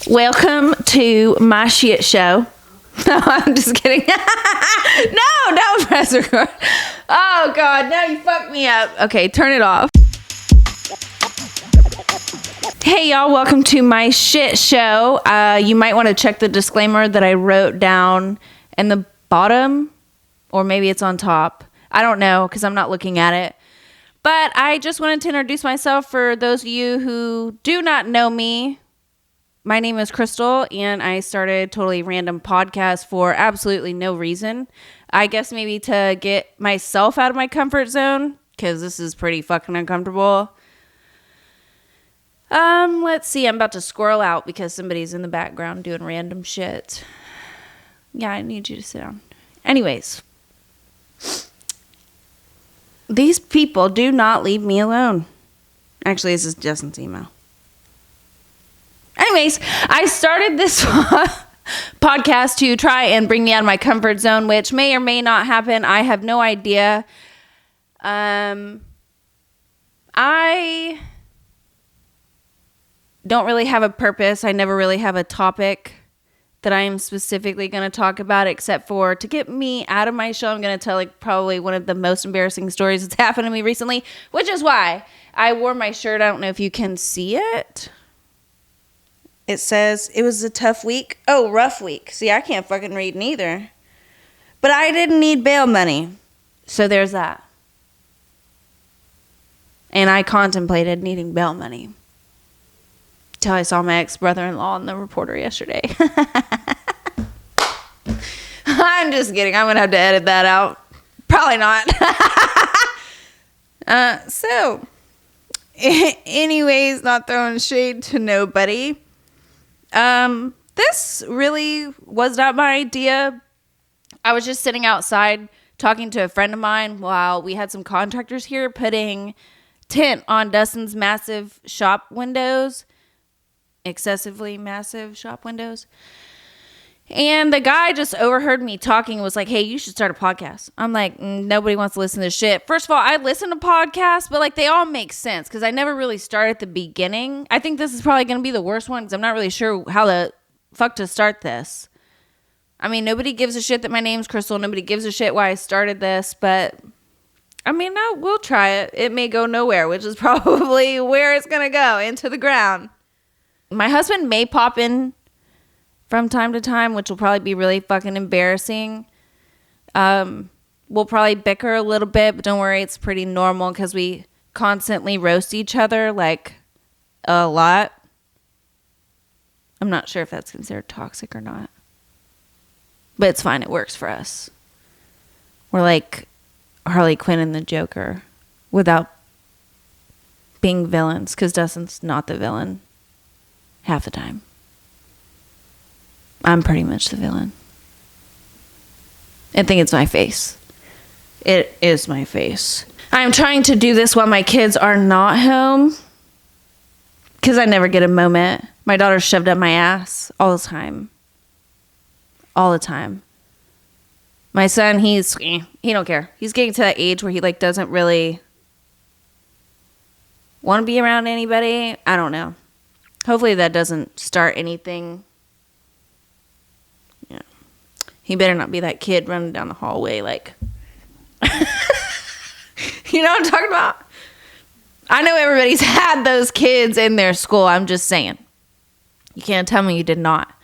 Welcome to my shit show. No, I'm just kidding. No, don't press record. Oh, God, now you fucked me up. Okay, turn it off. Hey, y'all, welcome to my shit show. You might want to check the disclaimer that I wrote down in the bottom, or maybe it's on top. I don't know, because I'm not looking at it. But I just wanted to introduce myself for those of you who do not know me. My name is Crystal, and I started totally random podcast for absolutely no reason. I guess maybe to get myself out of my comfort zone, because this is pretty fucking uncomfortable. Let's see. I'm about to squirrel out because somebody's in the background doing random shit. Yeah, I need you to sit down. Anyways, these people do not leave me alone. Actually, this is Justin's email. Anyways, I started this podcast to try and bring me out of my comfort zone, which may or may not happen. I have no idea. I don't really have a purpose. I never really have a topic that I am specifically going to talk about, except for to get me out of my shell. I'm going to tell probably one of the most embarrassing stories that's happened to me recently, which is why I wore my shirt. I don't know if you can see it. It says, it was a tough week. Oh, rough week. See, I can't fucking read neither. But I didn't need bail money. So there's that. And I contemplated needing bail money. Till I saw my ex-brother-in-law on the reporter yesterday. I'm just kidding. I'm going to have to edit that out. Probably not. Anyways, not throwing shade to nobody. This really was not my idea. I was just sitting outside talking to a friend of mine while we had some contractors here putting tint on Dustin's massive shop windows, excessively massive shop windows. And the guy just overheard me talking and was like, hey, you should start a podcast. I'm like, nobody wants to listen to this shit. First of all, I listen to podcasts, but like they all make sense because I never really start at the beginning. I think this is probably going to be the worst one because I'm not really sure how the fuck to start this. I mean, nobody gives a shit that my name's Crystal. Nobody gives a shit why I started this, but I mean, no, we'll try it. It may go nowhere, which is probably where it's going to go, into the ground. My husband may pop in from time to time, which will probably be really fucking embarrassing. We'll probably bicker a little bit, but don't worry, it's pretty normal because we constantly roast each other, like, a lot. I'm not sure if that's considered toxic or not. But it's fine, it works for us. We're like Harley Quinn and the Joker without being villains, because Dustin's not the villain half the time. I'm pretty much the villain. I think it's my face. It is my face. I'm trying to do this while my kids are not home because I never get a moment. My daughter's shoved up my ass all the time. All the time. My son, he don't care. He's getting to that age where he like doesn't really want to be around anybody. I don't know. Hopefully that doesn't start anything. Yeah. He better not be that kid running down the hallway like... You know what I'm talking about? I know everybody's had those kids in their school. I'm just saying. You can't tell me you did not.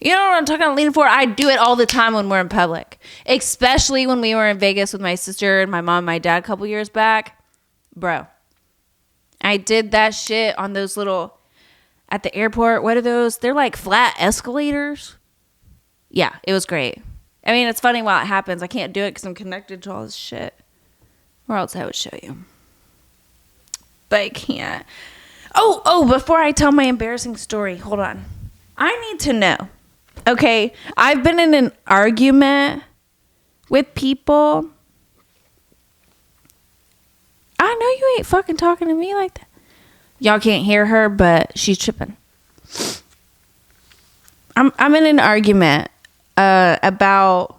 You know what I'm talking about leaning for? I do it all the time when we're in public. Especially when we were in Vegas with my sister and my mom and my dad a couple years back. Bro. I did that shit on those little... At the airport, what are those? They're like flat escalators. Yeah, it was great. I mean, it's funny while it happens. I can't do it because I'm connected to all this shit. Or else I would show you. But I can't. Oh, before I tell my embarrassing story, hold on. I need to know. Okay, I've been in an argument with people. I know you ain't fucking talking to me like that. Y'all can't hear her, but she's tripping. I'm in an argument about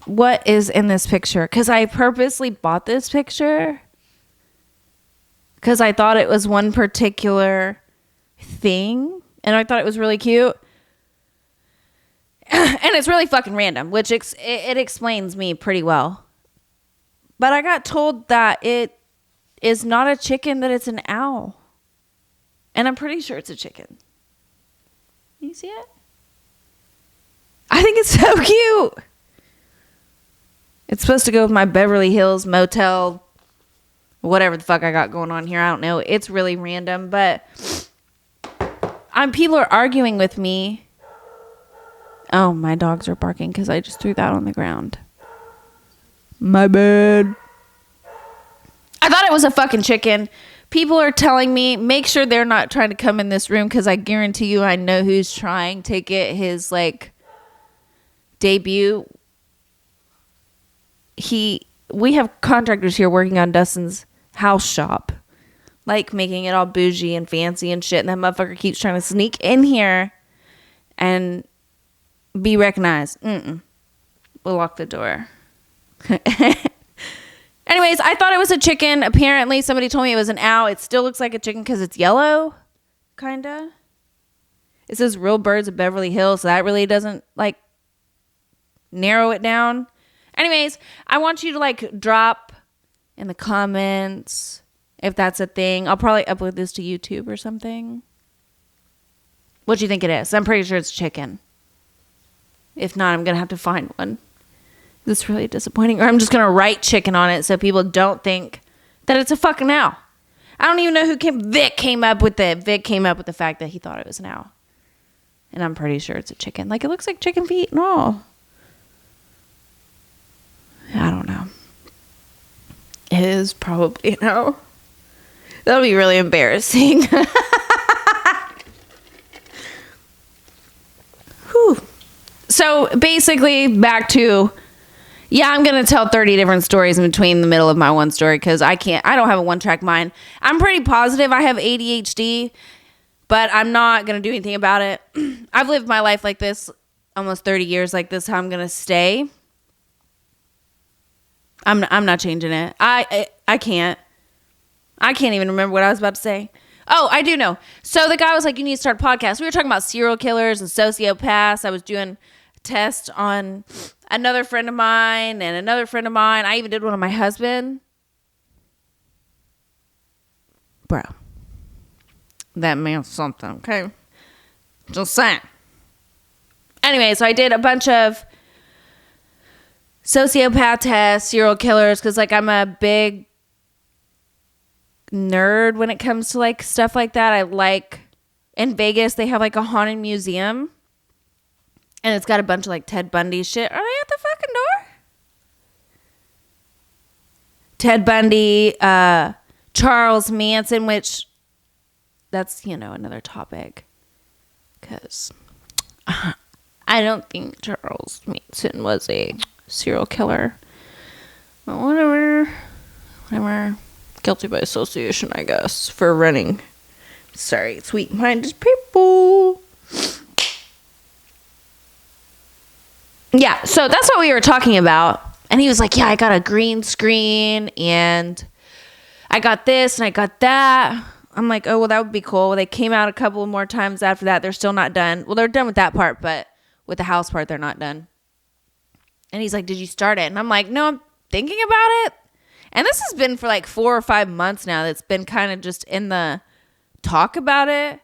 what is in this picture. Because I purposely bought this picture. Because I thought it was one particular thing. And I thought it was really cute. And it's really fucking random, which it explains me pretty well. But I got told that it is not a chicken, that it's an owl. And I'm pretty sure it's a chicken. You see it? I think it's so cute. It's supposed to go with my Beverly Hills motel, whatever the fuck I got going on here. I don't know. It's really random, but people are arguing with me. Oh, my dogs are barking because I just threw that on the ground. My bad. I thought it was a fucking chicken. People are telling me, make sure they're not trying to come in this room because I guarantee you I know who's trying to get his, like, debut. We have contractors here working on Dustin's house shop. Like, making it all bougie and fancy and shit. And that motherfucker keeps trying to sneak in here and be recognized. We'll lock the door. Anyways, I thought it was a chicken. Apparently, somebody told me it was an owl. It still looks like a chicken because it's yellow. Kinda. It says Real Birds of Beverly Hills. So that really doesn't, like, narrow it down. Anyways, I want you to, like, drop in the comments if that's a thing. I'll probably upload this to YouTube or something. What do you think it is? I'm pretty sure it's chicken. If not, I'm going to have to find one. This is really disappointing. Or I'm just going to write chicken on it so people don't think that it's a fucking owl. I don't even know who Vic came up with it. Vic came up with the fact that he thought it was an owl. And I'm pretty sure it's a chicken. Like, it looks like chicken feet and all. I don't know. It is probably an owl. That'll be really embarrassing. Whew. So basically, back to, I'm going to tell 30 different stories in between the middle of my one story because I don't have a one-track mind. I'm pretty positive I have ADHD, but I'm not going to do anything about it. I've lived my life like this, almost 30 years like this, how I'm going to stay. I'm not changing it. I can't. I can't even remember what I was about to say. Oh, I do know. So the guy was like, you need to start a podcast. We were talking about serial killers and sociopaths. I was doing a test on another friend of mine and another friend of mine. I even did one on my husband. Bro. That means something, okay? Just saying. Anyway, so I did a bunch of sociopath tests, serial killers, because, like, I'm a big nerd when it comes to, like, stuff like that. I like, in Vegas, they have, like, a haunted museum, and it's got a bunch of, like, Ted Bundy shit. Are they at the fucking door? Ted Bundy, Charles Manson, which, that's, another topic, because I don't think Charles Manson was a serial killer. But whatever. Guilty by association, I guess, for running. Sorry, sweet-minded people. Yeah, so that's what we were talking about. And he was like, I got a green screen, and I got this, and I got that. I'm like, oh, well, that would be cool. They came out a couple more times after that. They're still not done. Well, they're done with that part, but with the house part, they're not done. And he's like, did you start it? And I'm like, no, I'm thinking about it. And this has been for like 4 or 5 months now. That's been kind of just in the talk about it.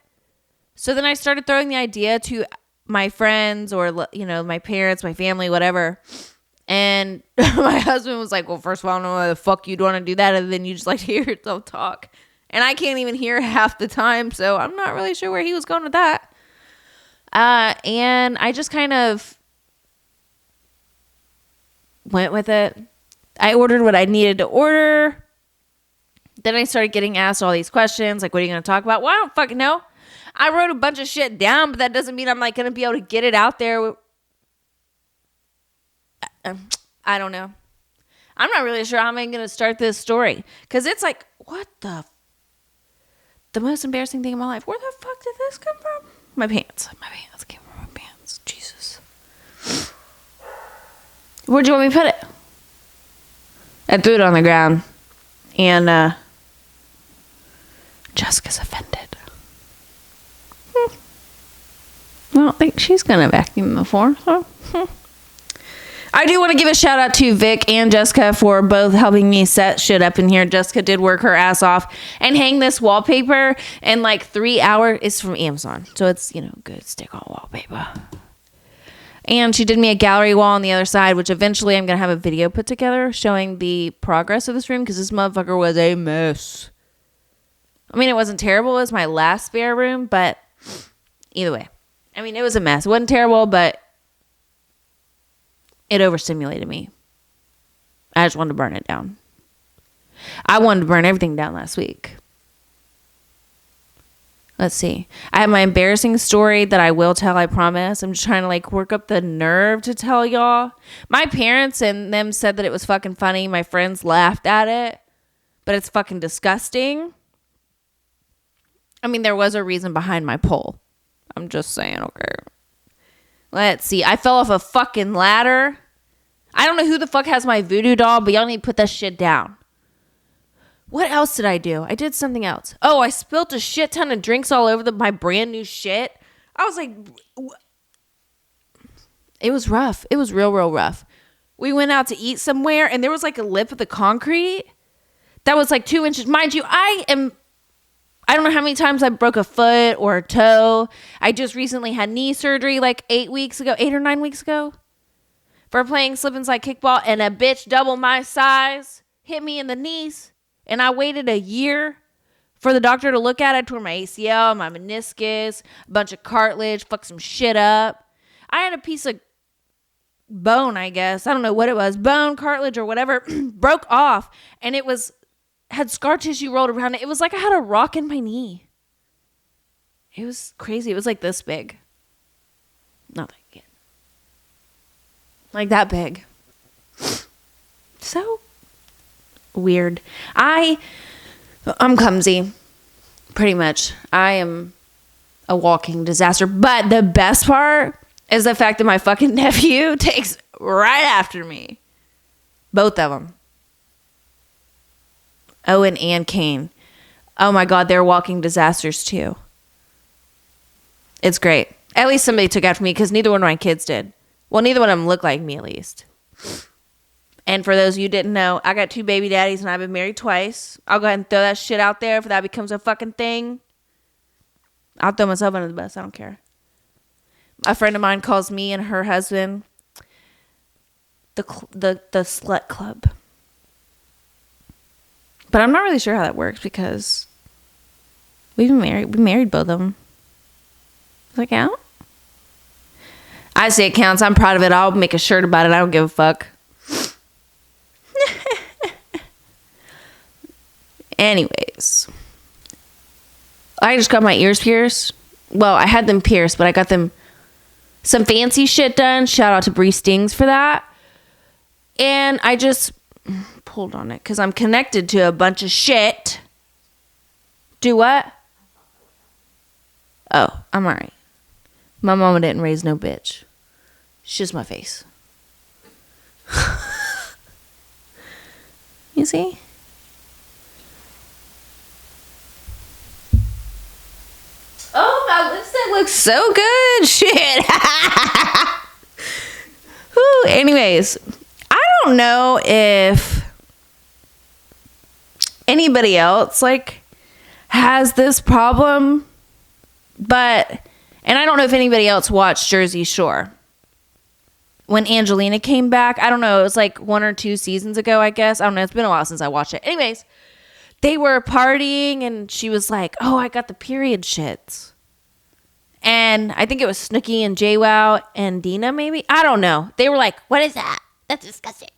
So then I started throwing the idea to my friends or, my parents, my family, whatever. And my husband was like, well, first of all, I don't know why the fuck you'd want to do that. And then you just like to hear yourself talk. And I can't even hear half the time. So I'm not really sure where he was going with that. And I just kind of went with it. I ordered what I needed to order. Then I started getting asked all these questions. Like, what are you going to talk about? Well, I don't fucking know. I wrote a bunch of shit down, but that doesn't mean I'm like going to be able to get it out there. I don't know. I'm not really sure how I'm going to start this story. Because it's like, what the most embarrassing thing in my life. Where the fuck did this come from? My pants. My pants came from my pants. Jesus. Where'd you want me to put it? I threw it on the ground. And Jessica's offended. she's gonna vacuum the floor. So. I do want to give a shout out to Vic and Jessica for both helping me set shit up in here. Jessica did work her ass off and hang this wallpaper in like 3 hours. It's from Amazon, so it's, good stick-on wallpaper. And she did me a gallery wall on the other side, which eventually I'm going to have a video put together showing the progress of this room, because this motherfucker was a mess. I mean, it wasn't terrible. It was my last spare room, but either way. I mean, it was a mess. It wasn't terrible, but it overstimulated me. I just wanted to burn it down. I wanted to burn everything down last week. Let's see. I have my embarrassing story that I will tell, I promise. I'm just trying to work up the nerve to tell y'all. My parents and them said that it was fucking funny. My friends laughed at it, but it's fucking disgusting. I mean, there was a reason behind my poll. I'm just saying, okay. Let's see. I fell off a fucking ladder. I don't know who the fuck has my voodoo doll, but y'all need to put that shit down. What else did I do? I did something else. Oh, I spilt a shit ton of drinks all over my brand new shit. I was like, it was rough. It was real rough. We went out to eat somewhere, and there was a lip of the concrete that was 2 inches. Mind you, I don't know how many times I broke a foot or a toe. I just recently had knee surgery 8 or 9 weeks ago for playing slip and slide kickball, and a bitch double my size hit me in the knees, and I waited a year for the doctor to look at it. I tore my ACL, my meniscus, a bunch of cartilage, fucked some shit up. I had a piece of bone, I guess. I don't know what it was. Bone, cartilage, or whatever broke off, and it had scar tissue rolled around it. It was like I had a rock in my knee. It was crazy. It was this big. Not that big. That big. So weird. I'm clumsy. Pretty much. I am a walking disaster. But the best part is the fact that my fucking nephew takes right after me. Both of them. Owen and Kane. Oh my God, they're walking disasters too. It's great. At least somebody took after me, because neither one of my kids did. Well, neither one of them looked like me, at least. And for those of you who didn't know, I got 2 baby daddies and I've been married twice. I'll go ahead and throw that shit out there if that becomes a fucking thing. I'll throw myself under the bus. I don't care. A friend of mine calls me and her husband the slut club. But I'm not really sure how that works, because we've been married. We married both of them. Does that count? I say it counts. I'm proud of it. I'll make a shirt about it. I don't give a fuck. Anyways. I just got my ears pierced. Well, I had them pierced, but I got them some fancy shit done. Shout out to Bree Stings for that. And I just pulled on it because I'm connected to a bunch of shit. Do what? Oh, I'm alright. My mama didn't raise no bitch. It's just my face. You see? Oh, my lipstick looks so good. Shit. Whew. Anyways, I don't know if anybody else has this problem, but, and I don't know if anybody else watched Jersey Shore when Angelina came back. I don't know. It was 1 or 2 seasons ago, I guess. I don't know. It's been a while since I watched it. Anyways, they were partying and she was like, oh, I got the period shits. And I think it was Snooki and JWoww and Dina, maybe. I don't know. They were like, what is that? That's disgusting.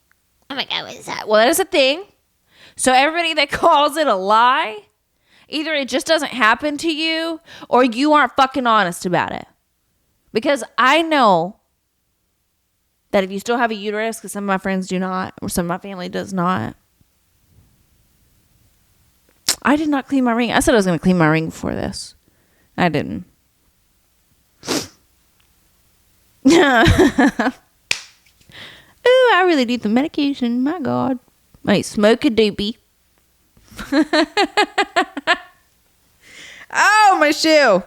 Oh my God, what is that? Well, that is a thing. So everybody that calls it a lie, either it just doesn't happen to you or you aren't fucking honest about it. Because I know that if you still have a uterus, because some of my friends do not, or some of my family does not. I did not clean my ring. I said I was going to clean my ring before this. I didn't. Ooh, I really need the medication. My God. I smoke a doobie. Oh, my shoe.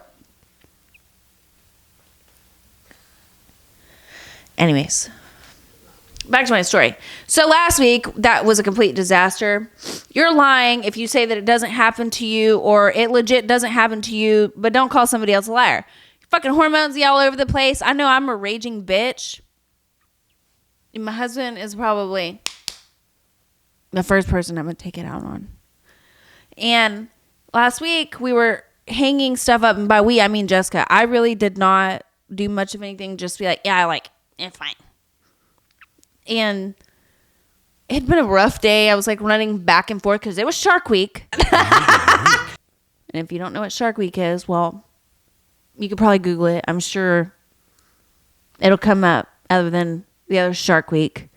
Anyways, back to my story. So last week, that was a complete disaster. You're lying if you say that it doesn't happen to you or it legit doesn't happen to you, but don't call somebody else a liar. Fucking hormones all over the place. I know I'm a raging bitch. And my husband is probably the first person I'm going to take it out on. And last week, we were hanging stuff up. And by we, I mean Jessica. I really did not do much of anything. Just be like, yeah, it's fine. And it had been a rough day. I was like running back and forth because it was Shark Week. And if you don't know what Shark Week is, well, you could probably Google it. I'm sure it'll come up other than the other Shark Week.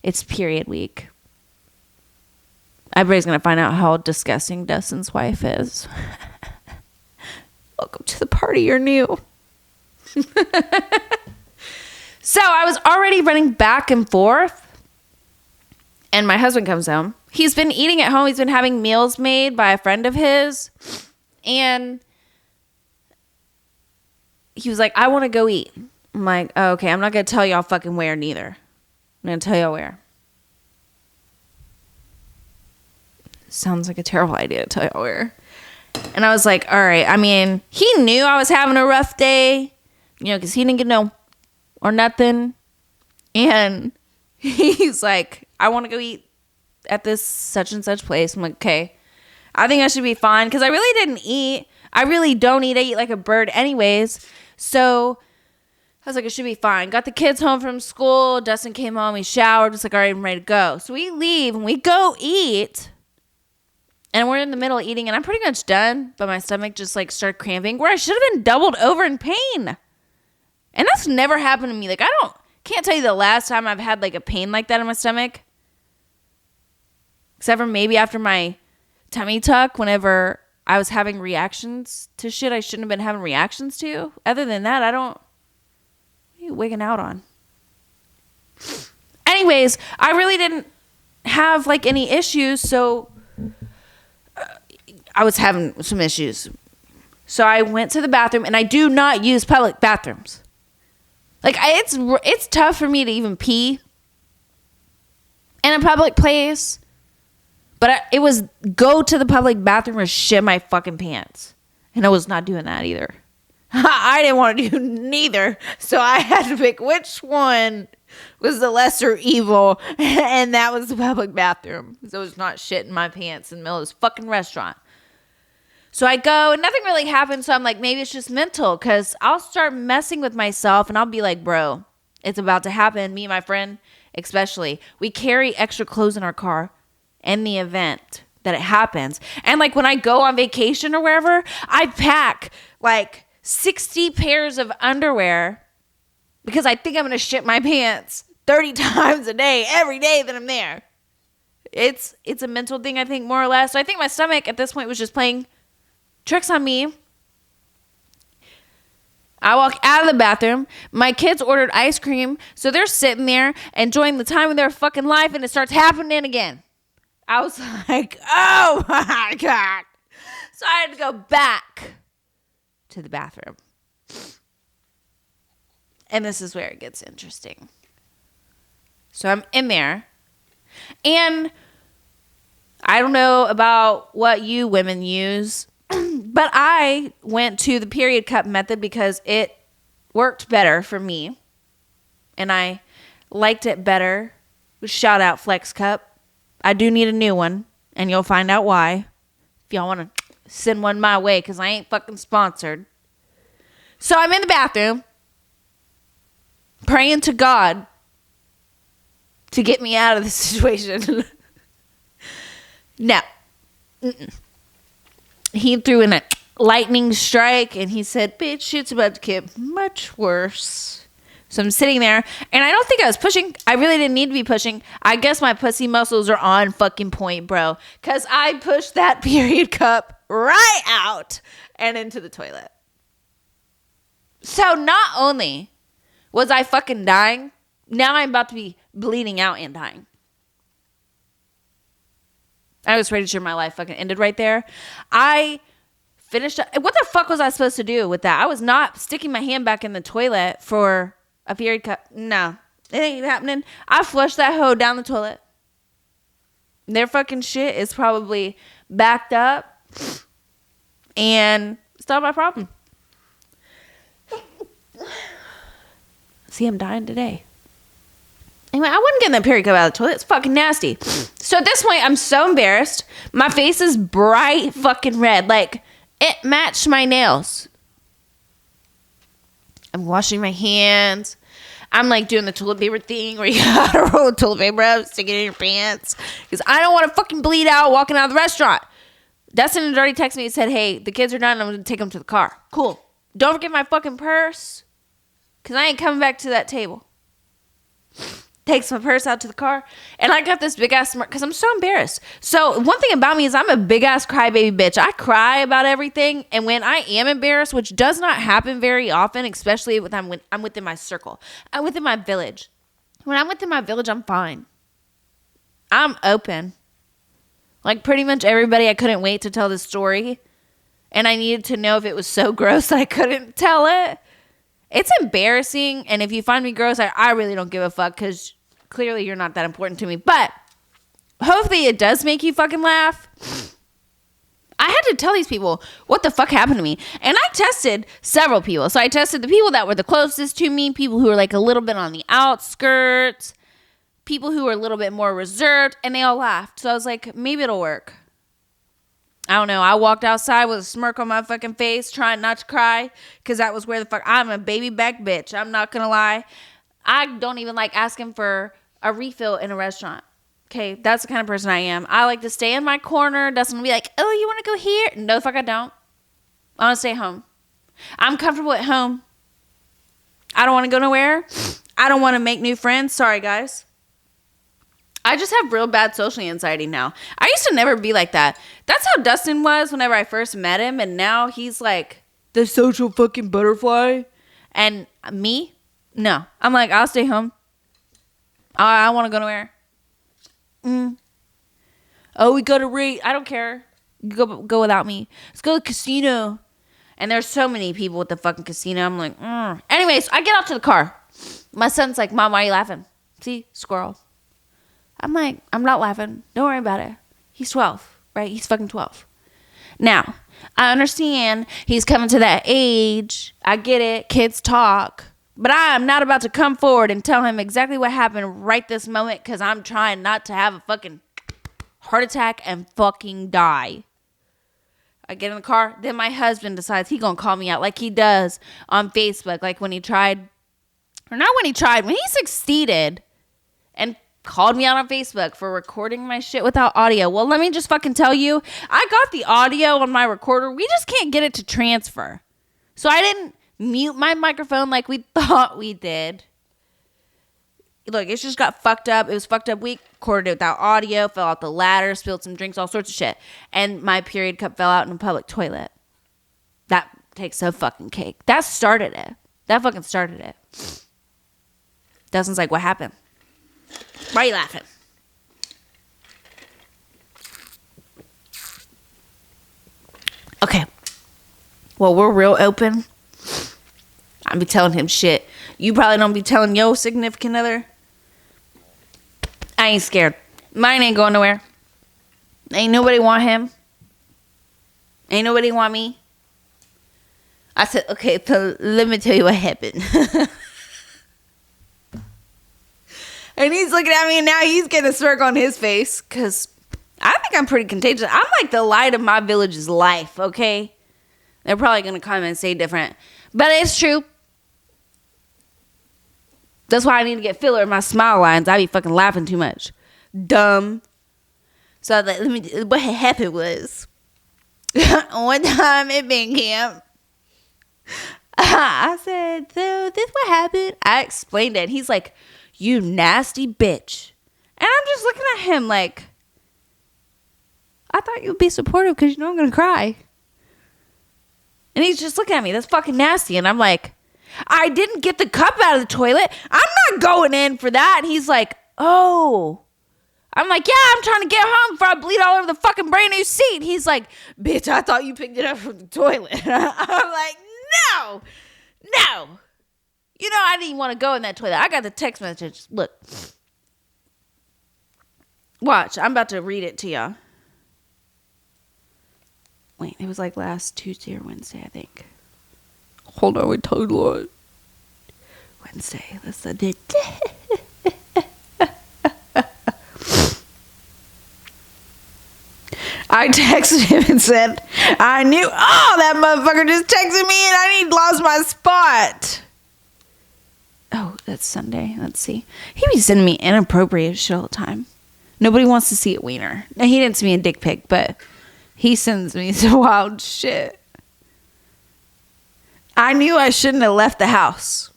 It's period week. Everybody's going to find out how disgusting Dustin's wife is. Welcome to the party. You're new. So I was already running back and forth. And my husband comes home. He's been eating at home. He's been having meals made by a friend of his. And he was like, I want to go eat. I'm like, oh, okay, I'm not going to tell y'all fucking where neither. I'm going to tell y'all where. Sounds like a terrible idea to tell y'all where. And I was like, all right. I mean, he knew I was having a rough day, because he didn't get no or nothing. And he's like, I want to go eat at this such and such place. I'm like, okay, I think I should be fine. Because I really didn't eat. I really don't eat. I eat like a bird anyways. So I was like, it should be fine. Got the kids home from school. Dustin came home. We showered. Just like, all right, I'm ready to go. So we leave and we go eat. And we're in the middle of eating. And I'm pretty much done. But my stomach just like started cramping. Where I should have been doubled over in pain. And that's never happened to me. Like, can't tell you the last time I've had like a pain like that in my stomach. Except for maybe after my tummy tuck, whenever I was having reactions to shit I shouldn't have been having reactions to. Other than that, what are you wigging out on? Anyways, I really didn't have like any issues. So I was having some issues. So I went to the bathroom, and I do not use public bathrooms. Like, it's tough for me to even pee in a public place. But it was go to the public bathroom or shit my fucking pants. And I was not doing that either. I didn't want to do neither. So I had to pick which one was the lesser evil. And that was the public bathroom. So it was not shit in my pants in the middle of this fucking restaurant. So I go and nothing really happened. So I'm like, maybe it's just mental. Because I'll start messing with myself. And I'll be like, bro, it's about to happen. Me and my friend especially. We carry extra clothes in our car. In the event that it happens. And like when I go on vacation or wherever, I pack like 60 pairs of underwear because I think I'm going to shit my pants 30 times a day, every day that I'm there. It's a mental thing, I think, more or less. So I think my stomach at this point was just playing tricks on me. I walk out of the bathroom. My kids ordered ice cream. So they're sitting there enjoying the time of their fucking life, and it starts happening again. I was like, oh my God. So I had to go back to the bathroom. And this is where it gets interesting. So I'm in there. And I don't know about what you women use, but I went to the period cup method because it worked better for me. And I liked it better. Shout out Flex Cup. I do need a new one, and you'll find out why. If y'all want to send one my way, because I ain't fucking sponsored. So I'm in the bathroom, praying to God to get me out of this situation. No. Mm-mm. He threw in a lightning strike, and he said, bitch, it's about to get much worse. So I'm sitting there, and I don't think I was pushing. I really didn't need to be pushing. I guess my pussy muscles are on fucking point, bro. Because I pushed that period cup right out and into the toilet. So not only was I fucking dying, now I'm about to be bleeding out and dying. I was pretty sure my life fucking ended right there. I finished. What the fuck was I supposed to do with that? I was not sticking my hand back in the toilet for a period cup. No. It ain't even happening. I flushed that hoe down the toilet. Their fucking shit is probably backed up. And it's not my problem. See, I'm dying today. Anyway, I wouldn't get that period cup out of the toilet. It's fucking nasty. So at this point, I'm so embarrassed. My face is bright fucking red. Like, it matched my nails. I'm washing my hands. I'm like doing the toilet paper thing where you gotta roll the toilet paper up, stick it in your pants. Because I don't want to fucking bleed out walking out of the restaurant. Dustin had already texted me and said, hey, the kids are done. I'm going to take them to the car. Cool. Don't forget my fucking purse. Because I ain't coming back to that table. Takes my purse out to the car. And I got this big ass smirk because I'm so embarrassed. So one thing about me is I'm a big ass crybaby bitch. I cry about everything. And when I am embarrassed, which does not happen very often, especially when I'm within my circle. I'm within my village. When I'm within my village, I'm fine. I'm open. Like pretty much everybody, I couldn't wait to tell this story. And I needed to know if it was so gross that I couldn't tell it. It's embarrassing. And if you find me gross, I really don't give a fuck because clearly you're not that important to me. But hopefully it does make you fucking laugh. I had to tell these people what the fuck happened to me. And I tested several people. So I tested the people that were the closest to me, people who were like a little bit on the outskirts, people who were a little bit more reserved, and they all laughed. So I was like, maybe it'll work. I don't know. I walked outside with a smirk on my fucking face, trying not to cry, because that was where the fuck, I'm a baby back bitch. I'm not going to lie. I don't even like asking for a refill in a restaurant. Okay, that's the kind of person I am. I like to stay in my corner. Doesn't be like, oh, you want to go here? No, the fuck I don't. I want to stay home. I'm comfortable at home. I don't want to go nowhere. I don't want to make new friends. Sorry, guys. I just have real bad social anxiety now. I used to never be like that. That's how Dustin was whenever I first met him. And now he's like the social fucking butterfly. And me? No. I'm like, I'll stay home. I want to go nowhere. Oh, we go to rate. I don't care. You go without me. Let's go to the casino. And there's so many people at the fucking casino. I'm like, Anyways, I get out to the car. My son's like, Mom, why are you laughing? See? Squirrel. I'm like, I'm not laughing. Don't worry about it. He's 12, right? He's fucking 12. Now, I understand he's coming to that age. I get it. Kids talk. But I am not about to come forward and tell him exactly what happened right this moment because I'm trying not to have a fucking heart attack and fucking die. I get in the car. Then my husband decides he's going to call me out like he does on Facebook. Like when he tried, or not when he tried, when he succeeded and called me out on Facebook for recording my shit without audio. Well, let me just fucking tell you, I got the audio on my recorder. We just can't get it to transfer. So I didn't mute my microphone like we thought we did. Look, it just got fucked up. It was fucked up. We recorded it without audio, fell out the ladder, spilled some drinks, all sorts of shit. And my period cup fell out in a public toilet. That takes a fucking cake. That started it. That fucking started it. Dustin's like, what happened? Why are you laughing? Okay. Well, we're real open. I be telling him shit. You probably don't be telling your significant other. I ain't scared. Mine ain't going nowhere. Ain't nobody want him. Ain't nobody want me. I said, okay, so let me tell you what happened. And he's looking at me, and now he's getting a smirk on his face. Because I think I'm pretty contagious. I'm like the light of my village's life, okay? They're probably going to come and say different. But it's true. That's why I need to get filler in my smile lines. I be fucking laughing too much. Dumb. So I was like, what had happened was, one time at band camp, I said, so this what happened? I explained it. He's like, you nasty bitch. And I'm just looking at him like, I thought you'd be supportive because you know I'm going to cry. And he's just looking at me. That's fucking nasty. And I'm like, I didn't get the cup out of the toilet. I'm not going in for that. And he's like, oh. I'm like, yeah, I'm trying to get home before I bleed all over the fucking brand new seat. He's like, bitch, I thought you picked it up from the toilet. I'm like, no. You know, I didn't even want to go in that toilet. I got the text message. Look. Watch. I'm about to read it to y'all. Wait, it was like last Tuesday or Wednesday, I think. Hold on, wait, totally lied. Wednesday. That's the day. I texted him and said, I knew, that motherfucker just texted me and I lost my spot. Oh, that's Sunday. Let's see. He be sending me inappropriate shit all the time. Nobody wants to see a wiener. Now, he didn't send me a dick pic, but he sends me some wild shit. I knew I shouldn't have left the house.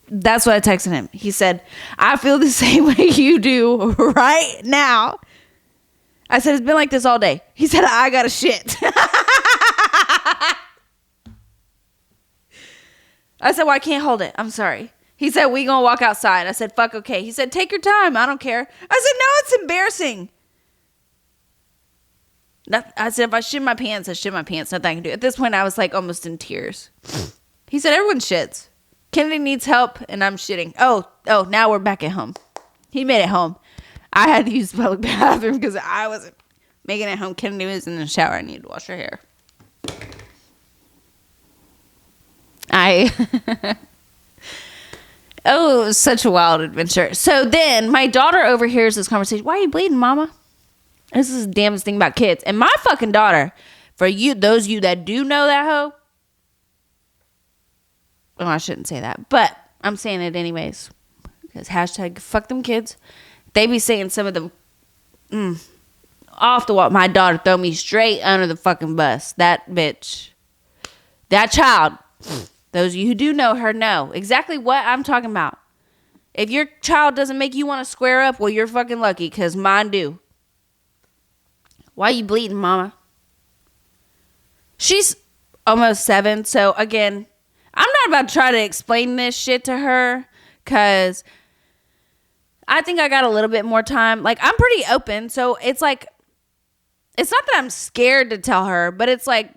That's what I texted him. He said, I feel the same way you do right now. I said, it's been like this all day. He said, I got a shit. I said, well, I can't hold it. I'm sorry. He said, we gonna walk outside. I said, fuck, okay. He said, take your time. I don't care. I said, no, it's embarrassing. I said, if I shit my pants, I shit my pants. Nothing I can do. At this point, I was like almost in tears. He said, everyone shits. Kennedy needs help, and I'm shitting. Oh, now we're back at home. He made it home. I had to use the public bathroom because I wasn't making it home. Kennedy was in the shower. I needed to wash her hair. Oh, it was such a wild adventure. So then my daughter overhears this conversation. Why are you bleeding, mama? This is the damnest thing about kids. And my fucking daughter, for you, those of you that do know that hoe. Well, I shouldn't say that, but I'm saying it anyways. Because hashtag fuck them kids. They be saying some of them off the wall. My daughter throw me straight under the fucking bus. That bitch. That child. Those of you who do know her know exactly what I'm talking about. If your child doesn't make you want to square up, well, you're fucking lucky, because mine do. Why you bleeding, mama? She's almost 7, so again, I'm not about to try to explain this shit to her, because I think I got a little bit more time. Like, I'm pretty open, so it's like, it's not that I'm scared to tell her, but it's like,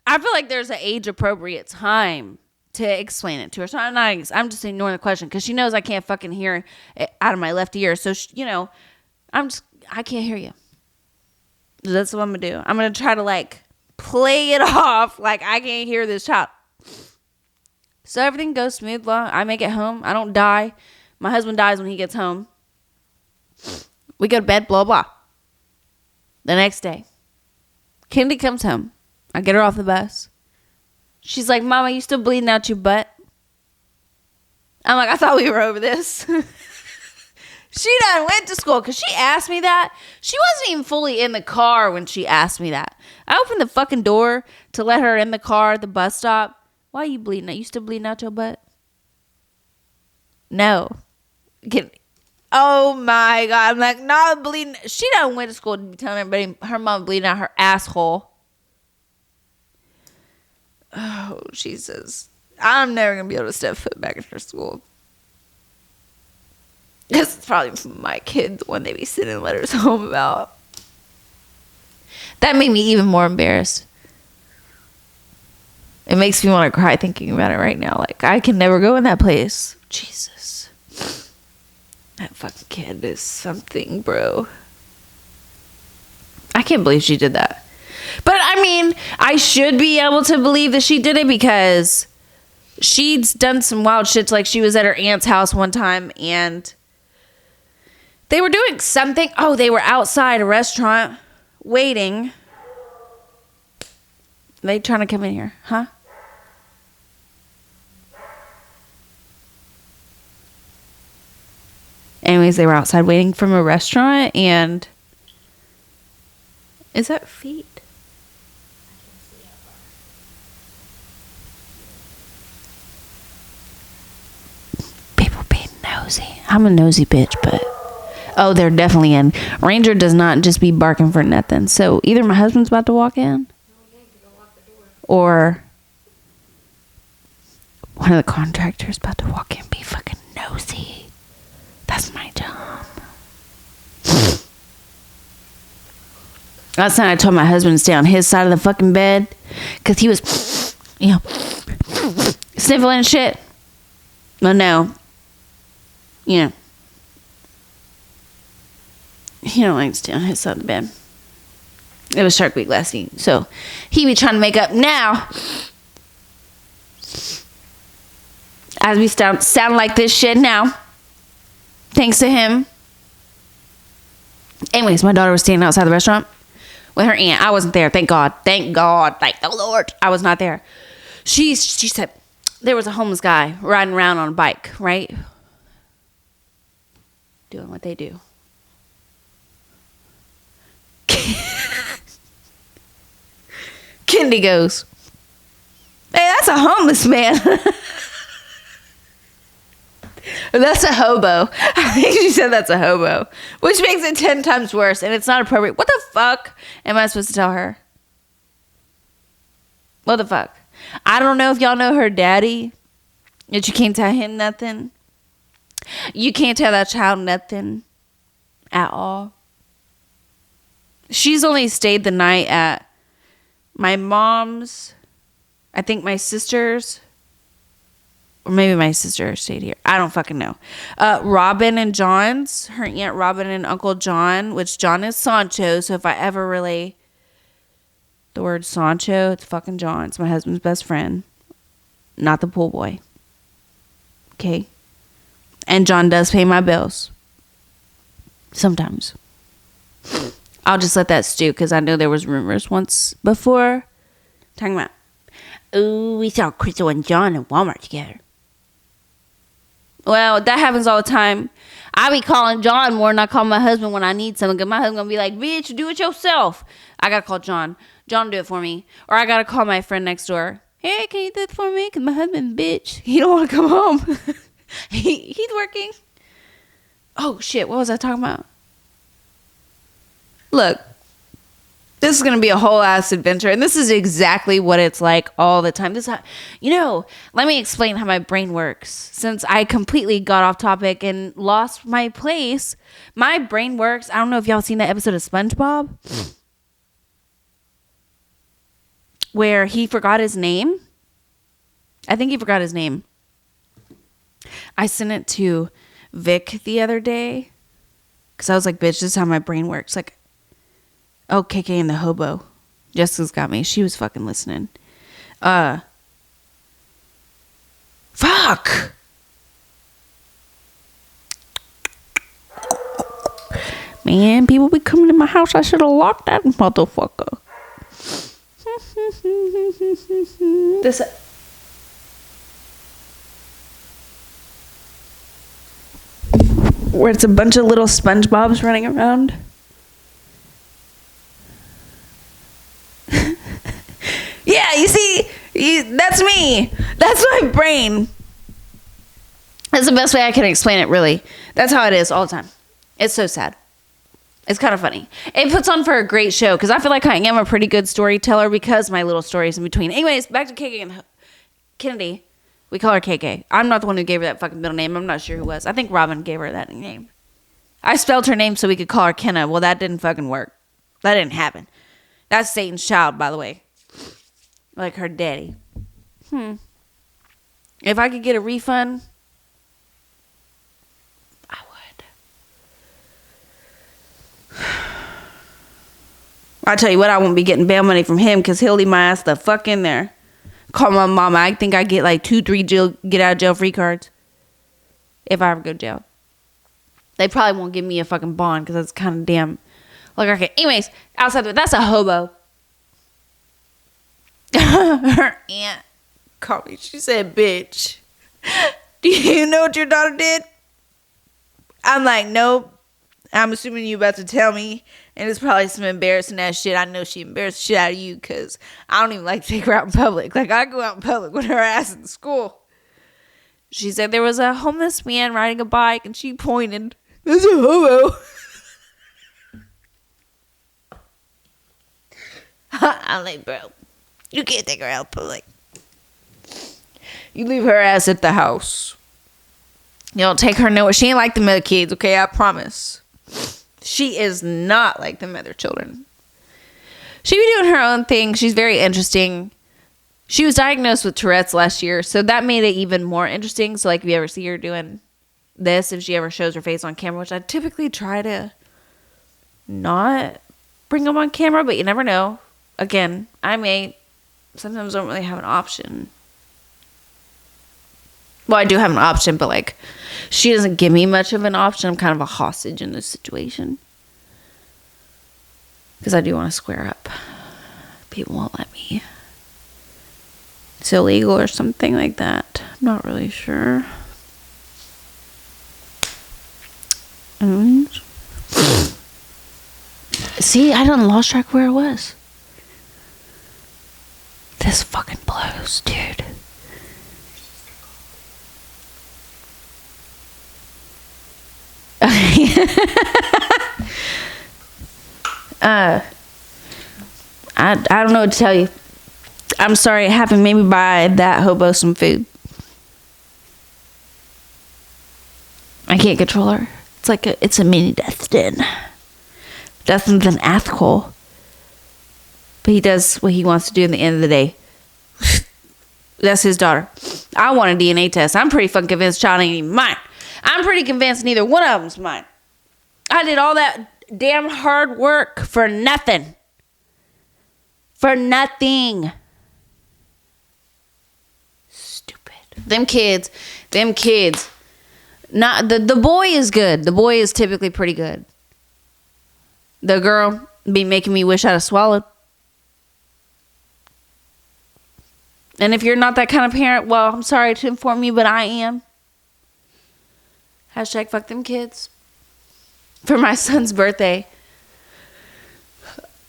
I feel like there's an age-appropriate time to explain it to her. So I'm just ignoring the question because she knows I can't fucking hear it out of my left ear. So, I can't hear you. That's what I'm going to do. I'm going to try to like play it off like I can't hear this child. So everything goes smooth. I make it home. I don't die. My husband dies when he gets home. We go to bed, blah, blah. The next day, Kennedy comes home. I get her off the bus. She's like, Mama, you still bleeding out your butt? I'm like, I thought we were over this. She done went to school because she asked me that. She wasn't even fully in the car when she asked me that. I opened the fucking door to let her in the car at the bus stop. Why are you bleeding out? You still bleeding out your butt? No. Oh my God. I'm like, no, I'm bleeding. She done went to school to be telling everybody her mom bleeding out her asshole. Oh, Jesus. I'm never going to be able to step foot back in her school. This is probably my kid, the one they be sending letters home about. That made me even more embarrassed. It makes me want to cry thinking about it right now. Like, I can never go in that place. Jesus. That fucking kid is something, bro. I can't believe she did that. But, I mean, I should be able to believe that she did it because she's done some wild shit. Like, she was at her aunt's house one time, and they were doing something. Oh, they were outside a restaurant waiting. They trying to come in here, huh? Anyways, they were outside waiting from a restaurant, and is that feet? People being nosy. I'm a nosy bitch, but oh, they're definitely in. Ranger does not just be barking for nothing. So either my husband's about to walk in, or one of the contractors about to walk in and be fucking nosy. That's my job. Last night I told my husband to stay on his side of the fucking bed because he was, sniffling shit. But no. You know. He don't like to stay on his side of the bed. It was Shark Week last week. So he be trying to make up now. As we sound like this shit now. Thanks to him. Anyways, my daughter was standing outside the restaurant with her aunt. I wasn't there. Thank God. Thank God. Thank the Lord. I was not there. She said there was a homeless guy riding around on a bike, right? Doing what they do. Kendi goes, hey, that's a homeless man. That's a hobo. I think she said that's a hobo, which makes it 10 times worse, and it's not appropriate. What the fuck am I supposed to tell her? What the fuck? I don't know if y'all know her daddy, that you can't tell him nothing. You can't tell that child nothing at all. She's only stayed the night at my mom's, I think my sister's, or maybe my sister stayed here. I don't fucking know. Robin and John's, her Aunt Robin and Uncle John, which John is Sancho. So if I ever relay the word Sancho, it's fucking John. It's my husband's best friend, not the pool boy. Okay. And John does pay my bills. Sometimes. I'll just let that stew because I know there was rumors once before talking about, oh, we saw Crystal and John in Walmart together. Well, that happens all the time. I be calling John more than I call my husband when I need something. Because my husband gonna be like, bitch, do it yourself. I gotta call John. John do it for me. Or I gotta call my friend next door. Hey, can you do it for me? Because my husband, bitch, he don't want to come home. He's working. Oh, shit. What was I talking about? Look, this is going to be a whole ass adventure. And this is exactly what it's like all the time. Let me explain how my brain works. Since I completely got off topic and lost my place, my brain works. I don't know if y'all seen that episode of SpongeBob where he forgot his name. I think he forgot his name. I sent it to Vic the other day because I was like, bitch, this is how my brain works. Like, oh, KK and the hobo. Jessica's got me. She was fucking listening. Fuck. Man, people be coming to my house. I should have locked that motherfucker. This... where it's a bunch of little SpongeBobs running around. Yeah, you see, that's me. That's my brain. That's the best way I can explain it, really. That's how it is all the time. It's so sad. It's kind of funny. It puts on for a great show because I feel like I am a pretty good storyteller because my little stories in between. Anyways, back to KK and Kennedy. We call her KK. I'm not the one who gave her that fucking middle name. I'm not sure who was. I think Robin gave her that name. I spelled her name so we could call her Kenna. Well, that didn't fucking work. That didn't happen. That's Satan's child, by the way. Like her daddy. If I could get a refund, I would. I tell you what, I won't be getting bail money from him because he'll leave my ass the fuck in there. Call my mama. I think I get like 2-3 get out of jail free cards if I ever go to jail. They probably won't give me a fucking bond because that's kind of damn. Like, okay. Anyways, outside of that's a hobo. Her aunt called me. She said, bitch, do you know what your daughter did? I'm like, nope. I'm assuming you about to tell me. And it's probably some embarrassing ass shit. I know she embarrassed the shit out of you because I don't even like to take her out in public. Like, I go out in public with her ass in school. She said there was a homeless man riding a bike and she pointed. There's a hobo. I'm like, bro, you can't take her out in public. You leave her ass at the house. You don't take her nowhere. She ain't like the other kids, okay? I promise. She is not like the other children. She be doing her own thing. She's very interesting. She was diagnosed with Tourette's last year, so that made it even more interesting. So, like, if you ever see her doing this, if she ever shows her face on camera, which I typically try to not bring them on camera, but you never know. Again, sometimes don't really have an option. Well, I do have an option, but, like, she doesn't give me much of an option. I'm kind of a hostage in this situation. Because I do want to square up. People won't let me. It's illegal or something like that. I'm not really sure. See, I done lost track where I was. This fucking blows, dude. I don't know what to tell you. I'm sorry it happened. Maybe buy that hobo some food. I can't control her. It's a mini Dustin. Dustin's an asshole. But he does what he wants to do in the end of the day. That's his daughter. I want a DNA test. I'm pretty fucking convinced child ain't even mine. I'm pretty convinced neither one of them's mine. I did all that damn hard work for nothing. For nothing. Stupid. Them kids. Not the boy is good. The boy is typically pretty good. The girl be making me wish I'd have swallowed. And if you're not that kind of parent, well, I'm sorry to inform you, but I am. Hashtag fuck them kids. For my son's birthday,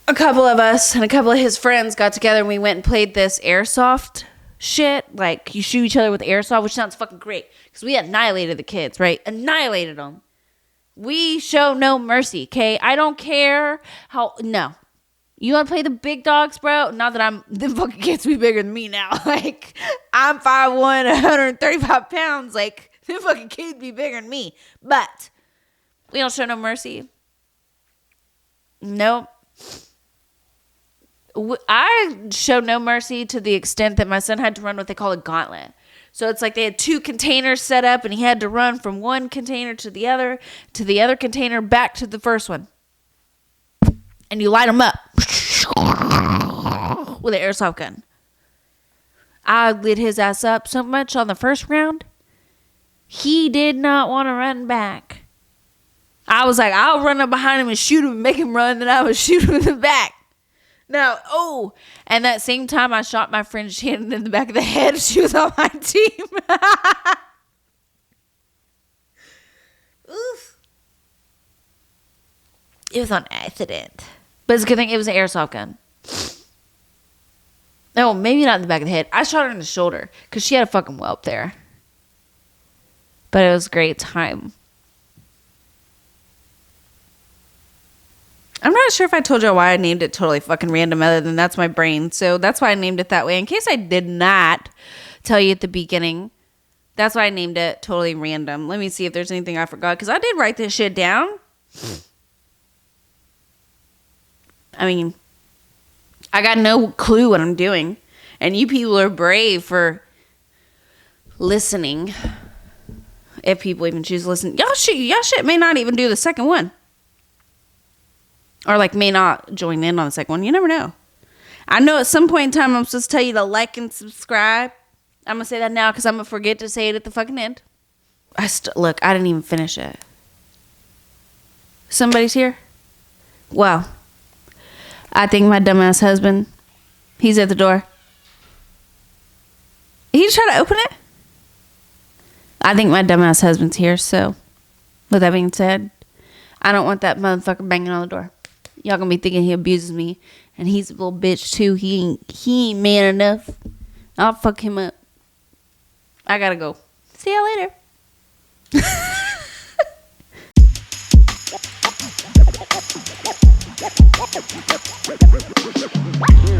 a couple of us and a couple of his friends got together and we went and played this airsoft shit. Like, you shoot each other with airsoft, which sounds fucking great. Because we annihilated the kids, right? Annihilated them. We show no mercy, okay? I don't care how... No. You want to play the big dogs, bro? Not that the fucking kids be bigger than me now. Like, I'm 5'1", 135 pounds. Like, the fucking kids be bigger than me. But we don't show no mercy. Nope. I showed no mercy to the extent that my son had to run what they call a gauntlet. So it's like they had 2 containers set up and he had to run from one container to the other container, back to the first one. And you light them up with an airsoft gun. I lit his ass up so much on the first round, he did not want to run back. I was like, I'll run up behind him and shoot him and make him run, then I would shoot him in the back. No, and that same time I shot my friend Shannon in the back of the head. She was on my team. Oof. It was on accident. But it's a good thing it was an airsoft gun. No, maybe not in the back of the head. I shot her in the shoulder because she had a fucking whelp there. But it was a great time. I'm not sure if I told you why I named it totally fucking random other than that's my brain. So that's why I named it that way. In case I did not tell you at the beginning, that's why I named it totally random. Let me see if there's anything I forgot because I did write this shit down. I mean, I got no clue what I'm doing. And you people are brave for listening. If people even choose to listen. Y'all shit may not even do the second one. Or, like, may not join in on the second one. You never know. I know at some point in time I'm supposed to tell you to like and subscribe. I'm going to say that now because I'm going to forget to say it at the fucking end. Look, I didn't even finish it. Somebody's here? Well, I think my dumbass husband, he's at the door. He try to open it? I think my dumbass husband's here, so with that being said, I don't want that motherfucker banging on the door. Y'all gonna be thinking he abuses me, and he's a little bitch too. He ain't man enough. I'll fuck him up. I gotta go. See y'all later.